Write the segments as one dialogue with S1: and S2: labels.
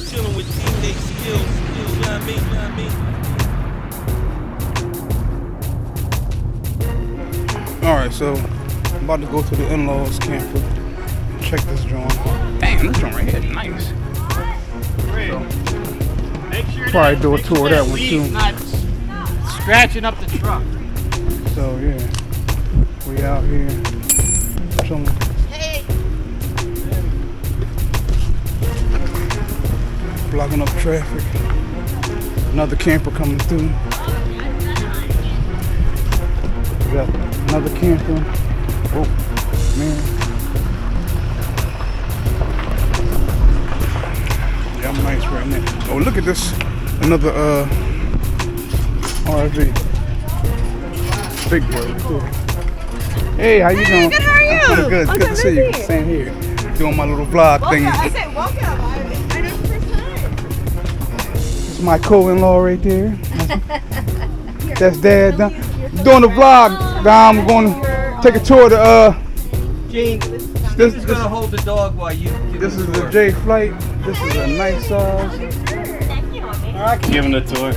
S1: Chilling with teammate Skillz. You know what I mean?
S2: Alright, so I'm about to go to the in-laws camper and check this joint. Damn, this joint right here is nice.
S3: Make sure
S2: Probably do a tour of that one too.
S3: Not scratching up the truck.
S2: So yeah, we out here chilling.
S3: Hey.
S2: Blocking up traffic. Another camper coming through. We got another camper. Oh man. Yeah, I'm nice right now. Oh, look at this. Another RV. Big boy right there. Hey, how you doing?
S4: Good, how are you?
S2: I'm good. Good to see you. Same here. Doing my little vlog thing.
S4: I said welcome. I know the first time.
S2: This is my co-in-law right there. That's Dad. Doing the vlog. Now I'm going to take a tour to
S1: Gene,
S2: this
S1: is gonna hold the dog while you give
S2: this
S1: him
S2: is
S1: the
S2: the
S1: tour.
S2: J Flight. This is a nice size.
S3: I can give him the tour.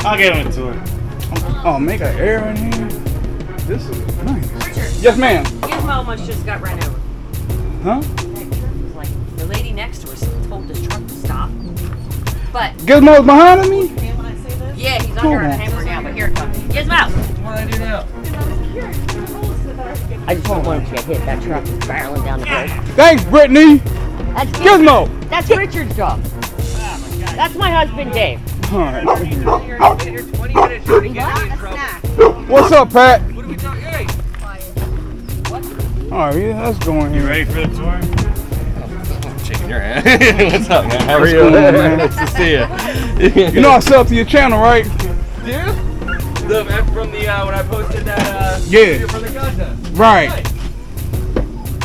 S3: I'll give him a tour.
S2: Oh, make an air in here. This is nice. Yes, ma'am.
S5: Gizmo almost just got run over.
S2: Huh?
S5: That truck was like, the lady next to us told this truck to stop. But,
S2: Gizmo's behind me?
S5: yeah, he's under our camera now, but here it comes. Gizmo!
S1: What do I do now?
S5: I just don't want him to get hit. That truck is barreling down the road.
S2: Thanks, Brittany.
S5: That's
S2: Gizmo.
S5: That's Richard's dog. That's my husband, Dave.
S2: All right.
S1: Here 20 minutes to get me in trouble.
S2: What's up, Pat?
S1: What are we talking? Hey!
S2: All right, yeah, let's go in
S3: You
S2: here.
S3: ready for the tour? I'm shaking your hand. What's up, man? How are
S2: What's
S3: you?
S2: going on, man?
S3: Nice to see you.
S2: You know I sell to your channel, right?
S1: Dude? From the, when I posted that,
S2: Yeah.
S1: video from the contest.
S2: Right.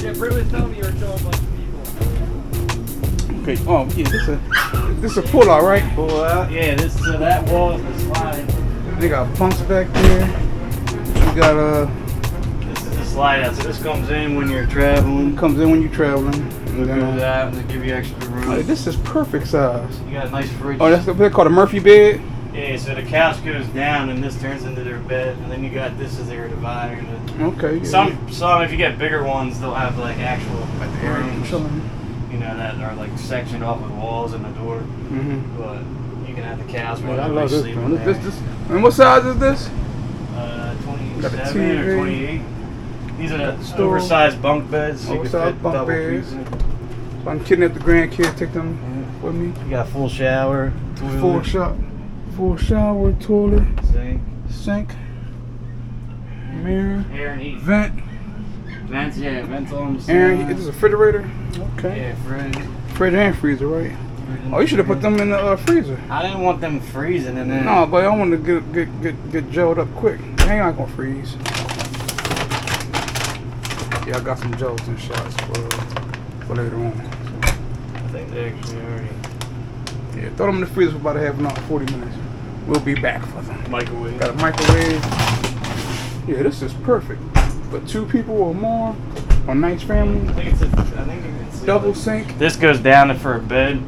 S1: Yeah, Britt was telling me you were showing a bunch of people.
S2: Okay. Oh, yeah. This is a pull out, right?
S3: Pull out. Yeah, that wall is the slide.
S2: They got bunks back there. We got
S3: This is the slide out. So this comes in when you're traveling.
S2: comes in when you're traveling. And
S3: It
S2: then,
S3: goes out to give you extra
S2: oh,
S3: room.
S2: this is perfect size.
S3: You got a nice fridge.
S2: Oh, that's what they call a Murphy bed.
S3: Yeah, so the couch goes down and this turns into their bed, and then you got this as their divider.
S2: Okay. Yeah.
S3: Some if you get bigger ones, they'll have like actual rooms,
S2: Chilling.
S3: you know, that are like sectioned off with walls and a door.
S2: Mm-hmm.
S3: But you can have the couch.
S2: Yeah, I
S3: where
S2: love this
S3: sleep
S2: one.
S3: in there.
S2: This. And what size is this?
S3: 27 or
S2: TV.
S3: 28. These are the
S2: Stove.
S3: oversized bunk beds. So you can
S2: Oversized
S3: fit
S2: bunk
S3: double
S2: beds.
S3: people.
S2: So I'm kidnap the grandkids, take them with me.
S3: You got a full shower, toilet,
S2: Full shower, toilet,
S3: sink,
S2: sink, mirror,
S3: air and heat.
S2: vent,
S3: Vents, yeah, vents on the
S2: air.
S3: side.
S2: This is a refrigerator. Okay.
S3: Yeah, fridge.
S2: Fridge and freezer, right? Oh, you should have put them in the freezer.
S3: I didn't want them freezing in there.
S2: No, but I want to get gelled up quick. They ain't not gonna freeze. Yeah, I got some gelatin shots for later on.
S3: I think they actually already
S2: Yeah, throw them in the freezer for about a half an hour, 40 minutes. We'll be back for them.
S3: microwave.
S2: Got a microwave. Yeah, this is perfect. For 2 people or more, or nice family.
S3: I think you can see
S2: Double
S3: it.
S2: sink.
S3: This goes down for a bed.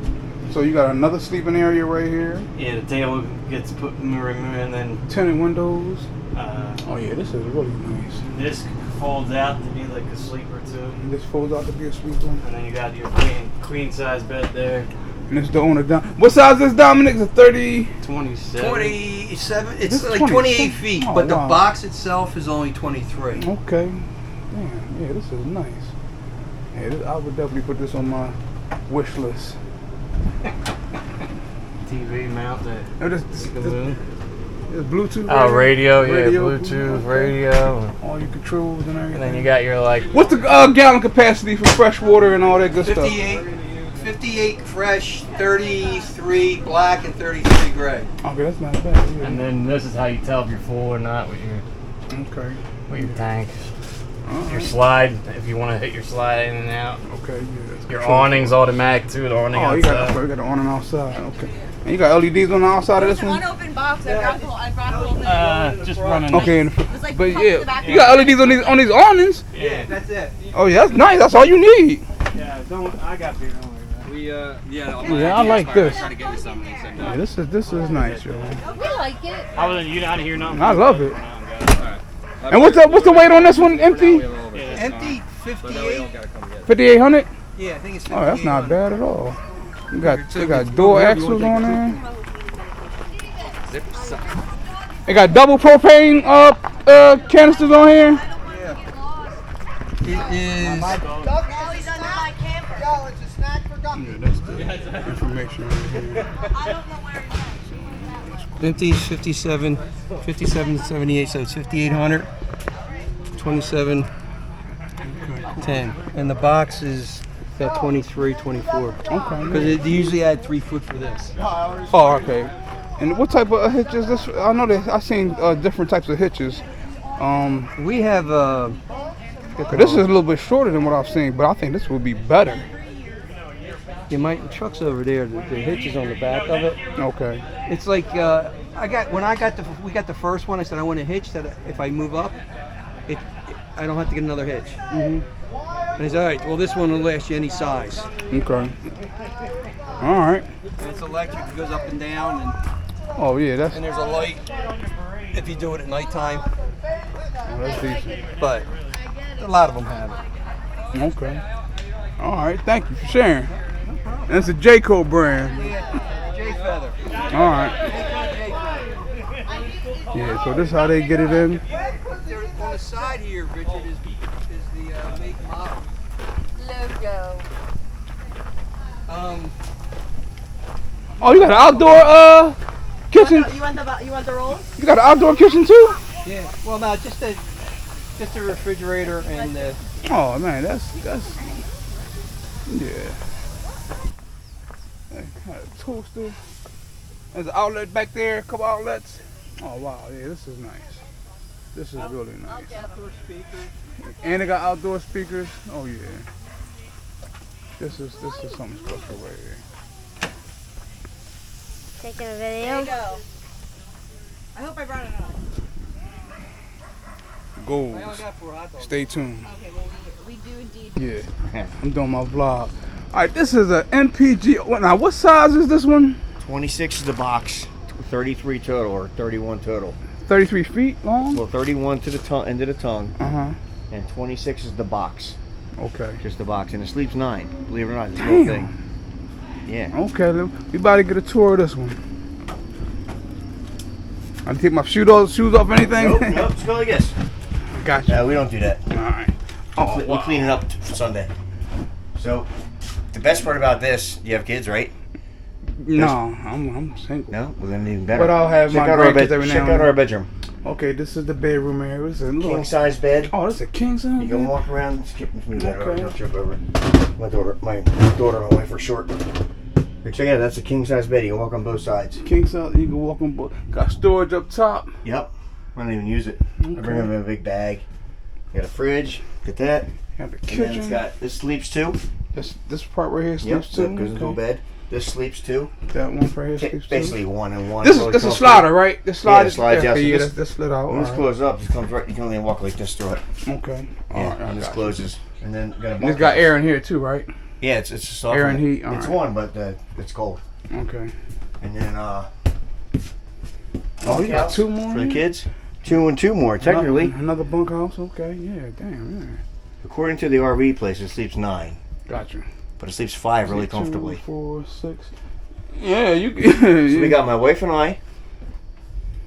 S2: So you got another sleeping area right here.
S3: Yeah, the table gets put in the room, and then
S2: Tinted windows.
S3: uh,
S2: Oh yeah, this is really nice.
S3: this folds out to be like a sleeper too.
S2: And this folds out to be a sleeper.
S3: And then you got your queen size bed there.
S2: And it's the owner down. What size is this, Dominic? It's a 30.
S3: 27.
S1: 27,
S2: This
S1: it's
S2: is
S1: like
S2: 27.
S1: 28 feet,
S2: Oh,
S1: but the
S2: wow.
S1: box itself is only 23.
S2: Okay. Damn, yeah, this is nice. Yeah, I would definitely put this on my wish list.
S3: TV mount that.
S2: Oh, this Bluetooth.
S3: Oh, radio, yeah,
S2: Radio,
S3: Bluetooth,
S2: okay.
S3: radio.
S2: All your controls and everything.
S3: And then you got your like.
S2: What's the gallon capacity for fresh water and all that good stuff?
S1: 58 fresh, 33 black, and 33 gray.
S2: Okay, that's not bad. Yeah.
S3: And then this is how you tell if you're full or not with your tank.
S2: Alright.
S3: Your slide, if you want to hit your slide in and out.
S2: Okay, yeah.
S3: Your awning's automatic too. The awning
S2: Oh, you
S3: outside.
S2: got the awning outside. Okay. And you got LEDs on the outside of this one?
S4: Unopened box. I brought the whole thing.
S3: Just running.
S2: Okay.
S4: It was like like
S2: But
S4: pump in the
S2: yeah,
S4: back.
S2: you got LEDs on these awnings.
S3: Yeah.
S1: That's it.
S2: Oh yeah, that's nice. That's all you need.
S3: Yeah, I got beer, don't worry about it.
S1: We
S2: Yeah, I like this.
S1: Trying to get you something. He said no.
S2: Yeah, this is nice, yo.
S4: We like it.
S3: Other than you out of here, nothing.
S2: I love it.
S1: Alright.
S2: And what's the weight on this one? Empty?
S1: We have a little bit.
S6: Empty
S1: But then we
S6: 58.
S1: don't gotta come get it.
S2: 5800.
S6: Yeah, I think it's 58.
S2: Oh, that's not bad at all. They got door axles on there.
S1: Zipper suck.
S2: They got double propane canisters on here.
S6: It is.
S4: Yo, it's a snack for Ducky.
S2: That's the information right here.
S6: Empty 57, 78, so it's 5800, 27, 10. And the box is at 23, 24.
S2: Okay.
S6: Because they usually add 3 foot for this.
S2: Oh, okay. And what type of hitch is this? I know that I've seen different types of hitches.
S6: We have
S2: This is a little bit shorter than what I've seen, but I think this would be better.
S6: the truck's over there. The hitch is on the back of it.
S2: Okay.
S6: It's like we got the first one. I said I want a hitch that if I move up, I don't have to get another hitch.
S2: Mhm.
S6: And he's all right. Well, this one will last you any size.
S2: Okay. All right.
S6: And it's electric. It goes up and down,
S2: Oh yeah, that's
S6: and there's a light if you do it at nighttime.
S2: that's decent.
S6: But a lot of them have it.
S2: Okay. All right. Thank you for sharing. And it's a J-Co brand.
S6: J Feather.
S2: All right. Yeah. So this is how they get it in.
S6: There, on the side here, Richard, is the make model.
S4: Logo.
S2: Oh, you got an outdoor kitchen.
S4: You want the rolls?
S2: You got an outdoor kitchen too.
S6: Yeah. Well, no, just a refrigerator and
S2: Oh man, that's yeah. Got a toaster. There's an outlet back there, a couple outlets. Oh wow, yeah, this is nice. This is really nice.
S6: outdoor speakers.
S2: And they got outdoor speakers. Oh yeah. This is something special right here.
S7: Taking a
S4: There
S7: video.
S4: you go. I hope I brought it up.
S2: Goals.
S6: I only got 4 hot dogs.
S2: Stay tuned.
S4: Okay, well, we do indeed.
S2: Yeah, I'm doing my vlog. All right, this is a MPG. Now, what size is this one?
S8: 26 is the box, 33 total or 31 total.
S2: 33 feet long.
S8: Well, 31 to the tongue, end of the tongue,
S2: Uh-huh.
S8: and 26 is the box,
S2: Okay.
S8: just the box, and it sleeps 9. Believe it or not, this whole thing. Yeah.
S2: Okay, we about to get a tour of this one. I take my shoes off, anything?
S8: Nope, just go like this.
S2: Gotcha.
S8: No, we don't do that.
S2: All right. Oh,
S8: We'll clean it up for Sunday. So, the best part about this, you have kids, right?
S2: No, I'm single.
S8: No? Well, then even better.
S2: But I'll have my grandkids every now
S8: Check
S2: and
S8: out
S2: then.
S8: our bedroom.
S2: Okay, this is the bedroom area. This is a little.
S8: King size bed.
S2: Oh, this is a king size
S8: You can
S2: bed?
S8: walk around, skip me that
S2: Okay.
S8: I'll trip over. My daughter, my wife are short. But check it out, that's a king size bed. You can walk on both sides.
S2: King size. You can walk on both. Got storage up top.
S8: Yep. I don't even use it. I bring them in a big bag. You got a fridge. Get that.
S2: Got the
S8: And then it's
S2: kitchen.
S8: got this sleeps too.
S2: This part right here
S8: Yep.
S2: sleeps
S8: So
S2: too.
S8: it goes into a bed. This sleeps too.
S2: That one right here sleeps too.
S8: Basically one and one.
S2: This
S8: Really
S2: is a
S8: comfortable.
S2: slider, right? The slide
S8: it slides out. So
S2: yeah,
S8: this-
S2: that's slid out.
S8: When this
S2: Alright.
S8: closes up, it comes right. You can only walk like this through it.
S2: Okay.
S8: Yeah.
S2: Alright,
S8: And this
S2: got you.
S8: closes, and then you got a.
S2: And it's got air in here too, right?
S8: Yeah, it's just soft.
S2: Air and heat,
S8: It's
S2: alright.
S8: one, but it's cold.
S2: Okay.
S8: And then
S2: Oh, you got
S8: bunkhouse
S2: 2 more?
S8: for the
S2: in here?
S8: kids. 2 and 2 more technically.
S2: Another bunkhouse. Okay. Yeah. Damn. Yeah.
S8: According to the RV place, it sleeps 9,
S2: Gotcha.
S8: but it sleeps 5 really comfortably.
S2: 2, 4, 6. Yeah, you.
S8: So we got my wife and I, and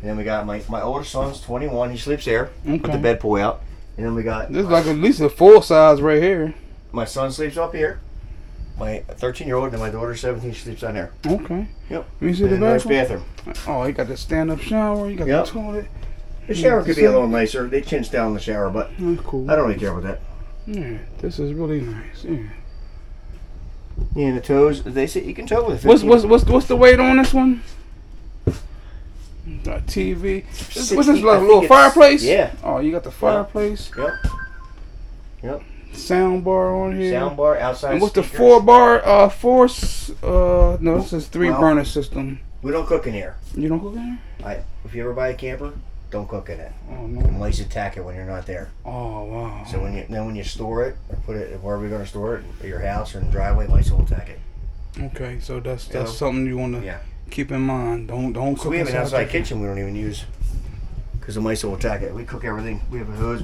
S8: then we got my older son's 21. He sleeps there with the
S2: Okay.
S8: bed pull out, and then we got
S2: This is like at least a full size right here.
S8: my son sleeps up here. My 13-year-old and my daughter 17 she sleeps down there.
S2: Okay.
S8: Yep.
S2: Let me see
S8: And
S2: the
S8: a nice
S2: bathroom.
S8: bathroom.
S2: Oh, you got the stand-up shower. You got
S8: Yep.
S2: the toilet.
S8: The shower could be a little nicer. They chintz down the shower, but
S2: That's cool.
S8: I don't really care about that.
S2: Yeah, this is really nice. Yeah.
S8: Yeah, and the toes. They say you can tow with it.
S2: What's the weight on this one? Got TV. What's this,
S8: 60,
S2: like
S8: I
S2: a
S8: think
S2: little
S8: it's-
S2: fireplace?
S8: Yeah.
S2: Oh, you got the fireplace.
S8: Yep.
S2: Sound bar on here.
S8: Sound bar outside.
S2: And what's the
S8: speakers.
S2: 4-bar? No, this is 3
S8: Well-
S2: burner system.
S8: We don't cook in here.
S2: You don't cook in here?
S8: If you ever buy a camper, don't cook in it.
S2: Oh
S8: And
S2: no.
S8: mice attack it when you're not there.
S2: Oh wow.
S8: So when you store it or put it wherever you're gonna store it, at your house or in the driveway, mice will attack it.
S2: Okay, so that's
S8: You know?
S2: something you want to
S8: Yeah.
S2: keep in mind. Don't
S8: So
S2: cook
S8: we have an
S2: inside
S8: outside
S2: the
S8: kitchen we don't even use because the mice will attack it. We cook everything. We have a hose.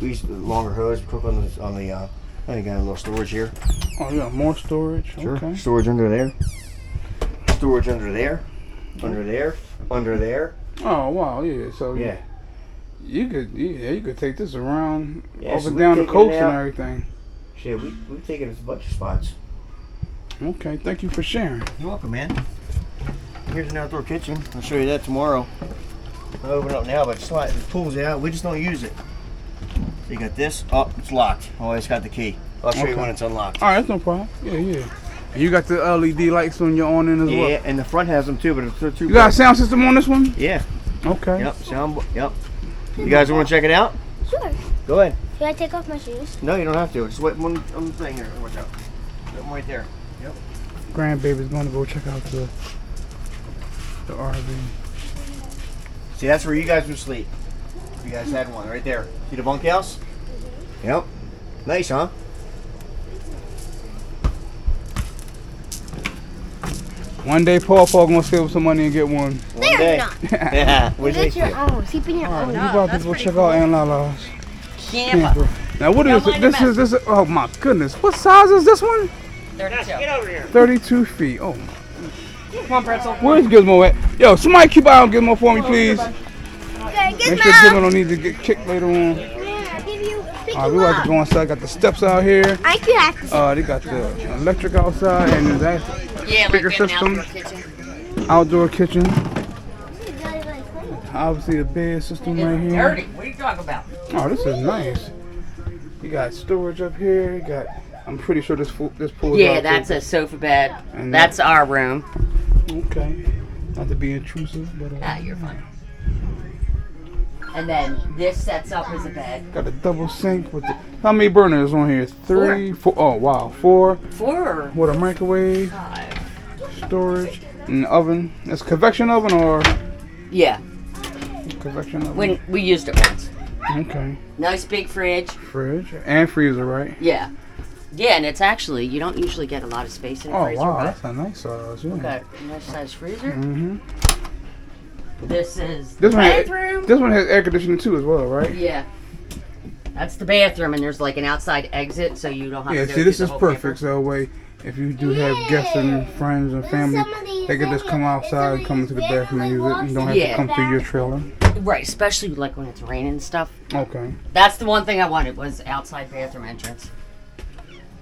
S8: We use a longer hose. We cook on the. I think I got a little storage here.
S2: Oh yeah, more storage.
S8: Sure.
S2: Okay.
S8: Storage under there. Storage under there. Under there. Under there.
S2: Oh wow, yeah. So
S8: Yeah.
S2: you could take this around
S8: Yeah,
S2: up
S8: so
S2: and
S8: we
S2: down the
S8: take it
S2: coast and
S8: out.
S2: everything.
S8: Shit, we've taken it to a bunch of spots.
S2: Okay, thank you for sharing.
S8: You're welcome, man. Here's an outdoor kitchen. I'll show you that tomorrow. I'll open it up now, but it pulls out. We just don't use it. So you got this. Oh, it's locked. Oh, it's got the key. I'll show you
S2: Okay.
S8: when it's unlocked.
S2: All right, that's no problem. Yeah. And you got the LED lights on your awning as well.
S8: Yeah, and the front has them too, but it's too.
S2: You got a sound system on this one?
S8: Yeah.
S2: Okay.
S8: Yep. Yep. You guys want to check it out?
S7: Sure.
S8: Go ahead.
S7: Should I take off my shoes?
S8: No, you don't have to. Just wait one thing here. Watch out. I'm right there. Yep.
S2: Grandbaby's going to go check out the RV.
S8: See, that's where you guys would sleep. If you guys had one right there. See the bunkhouse? Yep. Nice, huh?
S2: One day Paul gonna save some money and get one.
S8: One day.
S7: not.
S8: Yeah. What do you
S7: It's your
S8: think?
S7: own. Sleep in your
S2: All right,
S7: own.
S2: we about to go check out Aunt Lala's
S5: Camper.
S2: camper. Now what is
S5: Don't
S2: it?
S5: mind
S2: This is oh my goodness. What size is this one?
S5: 32.
S2: 32 feet. Oh,
S5: Come on, pretzel.
S2: where's Gizmo at? Yo, somebody keep eye on Gizmo for me, please.
S7: Okay,
S2: Make sure Gizmo don't need to get kicked later on.
S7: I'll give you pick
S2: All right, we
S7: you
S2: about
S7: up.
S2: to go inside. Got the steps out here.
S7: I could have
S2: They got the electric outside and that
S5: Yeah,
S2: Speaker
S5: like an
S2: system.
S5: outdoor kitchen.
S2: outdoor kitchen. Obviously the bed system right here.
S5: Dirty. What are you talking about?
S2: Oh, this is nice. You got storage up here. You got. I'm pretty sure this pulls
S5: Yeah,
S2: out
S5: that's
S2: to-
S5: a sofa bed.
S2: And
S5: That's our room.
S2: Okay. Not to be intrusive, but
S5: Ah, you're fine. And then this sets up as a bed.
S2: got a double sink with the. How many burners on here? 3, 4. Oh wow, 4.
S5: 4
S2: With a microwave,
S5: 5.
S2: storage, and an oven. It's convection oven or
S5: Yeah,
S2: convection oven?
S5: when we used it once.
S2: Okay.
S5: Nice big fridge.
S2: Fridge and freezer, right?
S5: Yeah. Yeah, and it's actually, you don't usually get a lot of space in a
S2: Oh
S5: freezer.
S2: wow,
S5: but
S2: that's a nice size. Yeah.
S5: we got a nice size freezer.
S2: Mhm.
S5: This is
S2: This
S5: the
S2: one.
S5: bathroom.
S2: This one has air conditioning too, as well, right?
S5: Yeah. That's the bathroom, and there's like an outside exit, so you don't have
S2: Yeah.
S5: to go
S2: See, this
S5: through
S2: is
S5: the whole
S2: perfect. So that way, if you do have guests and friends and family, they can just come outside, come into the bathroom and use it. You don't have
S5: Yeah.
S2: to come through your trailer.
S5: camper. Right, especially like when it's raining and stuff.
S2: Okay.
S5: That's the one thing I wanted was outside bathroom entrance.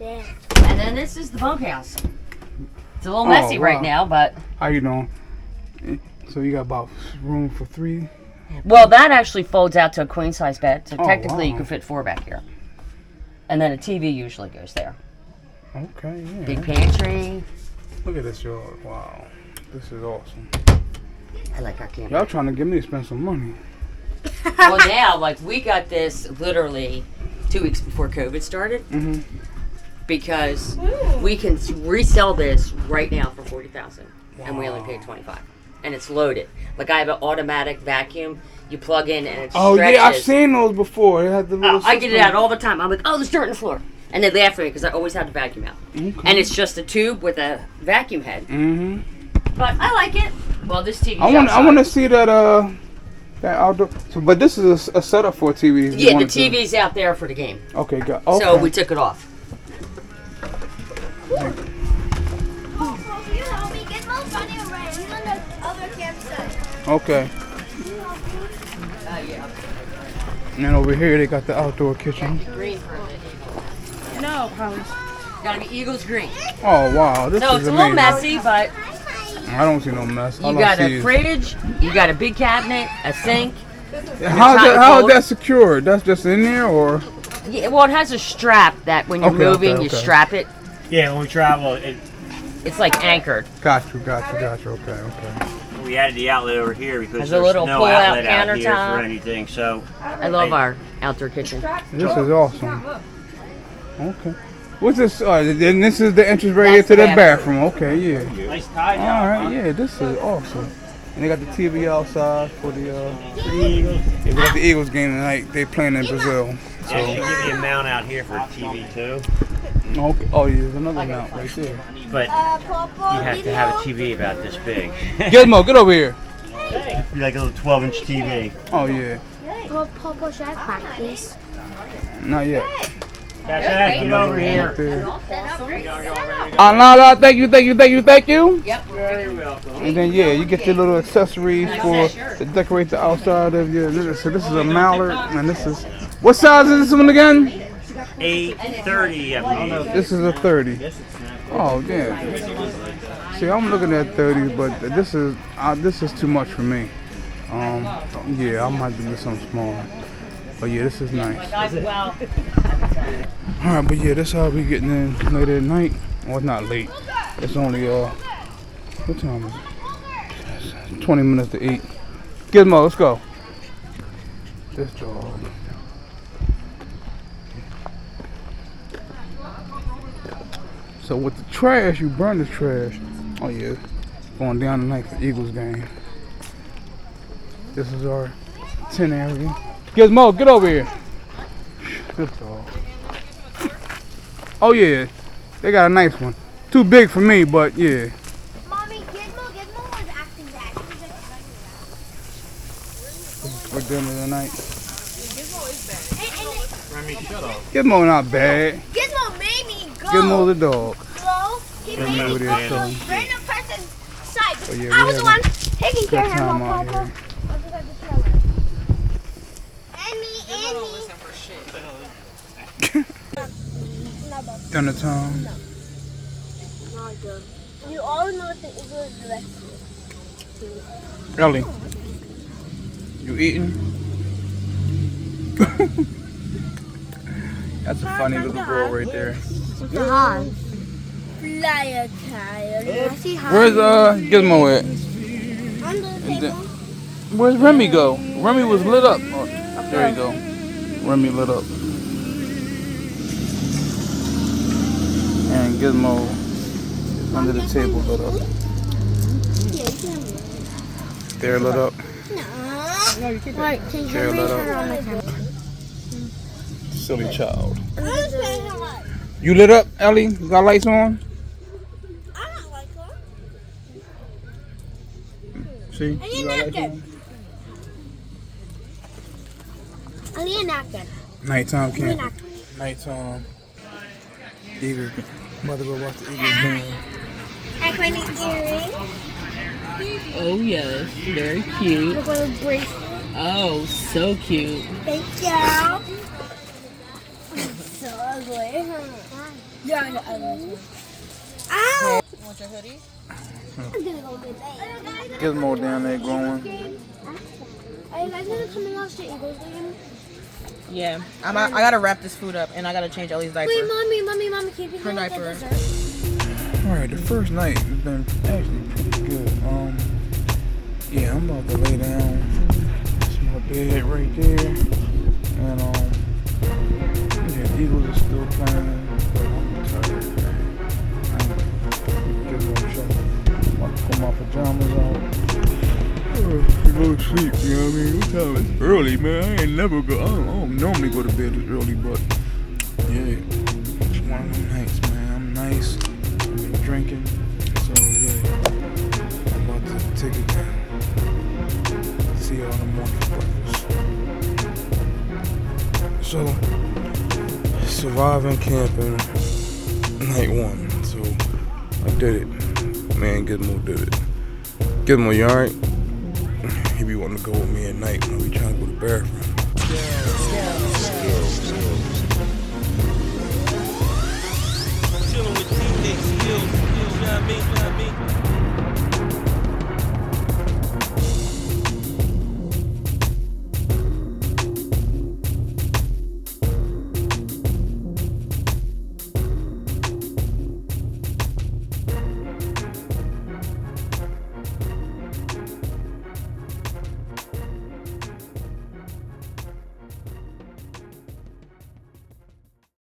S7: Yeah.
S5: And then this is the bunkhouse. It's a little messy right
S2: wow.
S5: now, but
S2: How you doing? So you got about room for 3.
S5: well, that actually folds out to a queen size bed. So
S2: Oh,
S5: technically, you
S2: wow.
S5: can fit 4 back here. And then a TV usually goes there.
S2: Okay. Yeah.
S5: Big pantry.
S2: Look at this, y'all. Wow. This is awesome.
S5: I like our camper.
S2: Y'all trying to get me to spend some money.
S5: Well, now, like, we got this literally 2 weeks before COVID started.
S2: Mhm.
S5: Because we can resell this right now for $40,000, and we only paid $25,000, and it's loaded. Like I have an automatic vacuum. You plug in and it
S2: Oh
S5: stretches.
S2: yeah, I've seen those before. It had the little.
S5: I get it
S2: system.
S5: out all the time. I'm like, oh, there's dirt on the floor, and they laugh at me because I always have the vacuum out.
S2: Okay.
S5: And it's just a tube with a vacuum head.
S2: Mhm.
S5: But I like it. Well, this TV.
S2: I want to see that that outdoor. So, but this is a setup for a TV. if you
S5: Yeah, the
S2: wanted to-
S5: TV's out there for the game,
S2: Okay, got. Okay.
S5: so we took it off.
S7: You help me get most money around. He's on the other campsite.
S2: Okay.
S5: Yeah.
S2: And then over here they got the outdoor kitchen.
S5: Green for it. No, promise. Gotta be Eagles green.
S2: Oh wow, this
S5: So
S2: is
S5: it's a little
S2: amazing.
S5: messy, but
S2: I don't see no mess. All
S5: you
S2: I
S5: got
S2: see
S5: a
S2: is-
S5: fridge, you got a big cabinet, a sink.
S2: How is that secured? That's just in there or?
S5: Yeah, well, it has a strap that when you're
S2: Okay,
S5: moving,
S2: okay,
S5: you
S2: okay.
S5: strap it.
S3: Yeah, when we travel,
S5: It's like anchored.
S2: Got you. Okay.
S3: we added the outlet over here because
S5: Has a
S3: there's
S5: little
S3: no
S5: pull-out
S3: outlet out here
S5: countertop.
S3: for anything. So
S5: I love our outdoor kitchen.
S2: This is awesome. Okay. What's this? Then this is the entrance right here
S5: That's
S2: to the
S5: the
S2: bathroom. Okay, yeah.
S3: nice tie
S2: All
S3: down.
S2: right, yeah. This is awesome. And they got the TV outside for the
S3: Eagles.
S2: we got the Eagles game tonight. They playing in Brazil.
S3: So you can give me a mount out here for TV too.
S2: Okay. Oh yeah, there's another mount right there.
S3: But you have to have a TV about this big.
S2: Gizmo, get over here.
S3: Be like a little 12-inch TV.
S2: Oh yeah.
S7: Papa, should I practice?
S2: Not yet.
S3: Get over here.
S2: No, thank you.
S5: Yep.
S3: Very welcome.
S2: And then yeah, you get your little accessories to decorate the outside of your. So this is a mallard, and this is what size is this one again?
S3: 830, I believe.
S2: This is a 30. Oh yeah. See, I'm looking at 30s, but this is too much for me. Yeah, I might do something smaller. But yeah, this is nice.
S5: Well,
S2: Alright, but yeah, that's how we getting in later at night. Well, it's not late. It's only what time is it? It's 20 minutes to 8. Gizmo, let's go. This dog. So with the trash, you burn the trash. Oh yeah, going down tonight for Eagles game. This is our tent area. Gizmo, get over here. Good dog. Oh yeah, they got a nice one. Too big for me, but yeah.
S7: Mommy, Gizmo was acting bad.
S2: For dinner tonight.
S7: Gizmo is bad.
S3: Remy, shut up.
S2: Gizmo not bad.
S7: Gizmo made me go.
S2: Gizmo the dog.
S7: Go. He made
S2: Over
S7: me
S2: there,
S7: go
S2: so.
S7: to a random person's side.
S2: Oh, yeah,
S7: I
S2: we
S7: was the
S2: having
S7: one taking care of
S2: good
S7: him,
S2: time out
S7: Papa.
S2: here. Dinner time.
S7: Not good. You always know what the Eagles do best.
S2: Ellie, you eating? That's a funny little girl right there.
S7: What's the hard? Fly a tire. I see hard.
S2: Where's Gizmo at?
S7: Under the table.
S2: Where's Remy go? Remy was lit up. Oh, there you go. Remy lit up. And Gizmo is under the table lit up. They're lit up.
S7: No, you keep it.
S2: They're lit up. Silly child. You lit up, Ellie? You got lights on?
S7: I don't like her.
S2: See?
S7: I need
S2: You got lights
S7: napkin.
S2: on?
S7: I need a napkin.
S2: Nighttime camping. Nighttime. Eagles. Mother go watch the Eagles game.
S7: I can eat earrings.
S9: Oh yes, very cute.
S7: We're going to brace.
S9: Oh, so cute.
S7: Thank you. So ugly. You're ugly. Ow!
S9: You want your hoodie?
S7: I'm gonna go get that.
S2: Gizmo down there growing.
S7: Are you guys gonna come and watch the Eagles game?
S9: Yeah, I gotta wrap this food up and I gotta change Ellie's diaper.
S7: Wait, mommy, keep it
S9: Her
S7: going
S9: diaper.
S7: with the dessert.
S2: Alright, the first night has been actually pretty good. Yeah, I'm about to lay down. It's my bed right there. And yeah, the Eagles are still playing, but I'm tired, man. I'm just gonna chill. I'm about to put my pajamas on. Go to sleep, you know what I mean? What time is early, man? I ain't never go. I don't normally go to bed this early, but yeah, it's one of them nights, man. I'm nice. I've been drinking, so yeah, I'm about to take it down. See y'all in the morning for breakfast. So, surviving camping, night 1. So, I did it. Man, Gizmo did it. Gizmo, you alright? He be wanting to go with me at night when we trying to go to the bathroom.